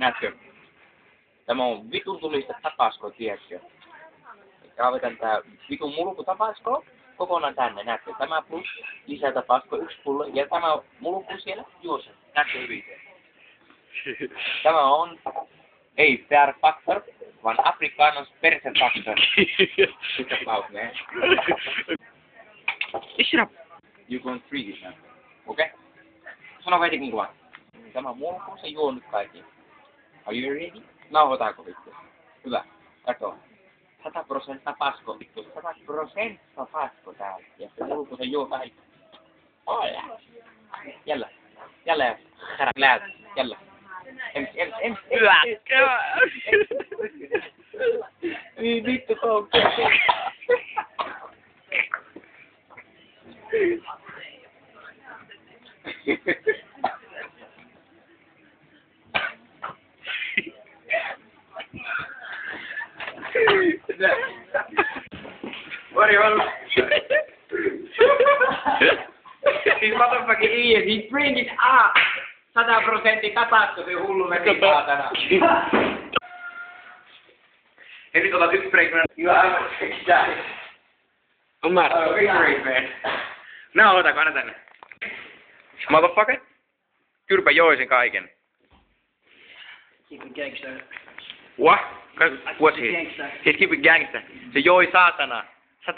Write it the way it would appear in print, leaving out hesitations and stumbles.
Näetkö? Tämä on vitun tulista tapasko, tiedätkö? Kaavetaan tää vitun mulku tapasko kokonaan tänne, näetkö? Tämä plus lisää tapasko 1 pullo ja tämä mulku siellä juossa. Näetkö hyvin? Tämä on ei fair factor, vaan afrikanos perse factor. Sit about man. Shut up. You going 3 this now. Okay? Sano kuitenkin kuvan. Tämä mulku se juo nyt kaikki. Are you ready? Nauhoitaanko vittu? Hyvä. Kato. 100% pasko vittu. 100% pasko täällä. Ja se mulku se juo kaikki. Jällä. Jällä. Läät. Jällä. Ems. Hyvä. Niin vittu koukku. What do you want? He's motherfucking idiot. He's bringing up 100% tapasko se hullu veti saatana. Hei nyt otat 1 break man. You have a break. On määrä. Oh, big break man. Nää otako aina tänne. Motherfucker. Kyrpä joi sen kaiken. Keep it gangster. What? What's he? Gangster. He's keep it gangster. Se joi saatana. 100%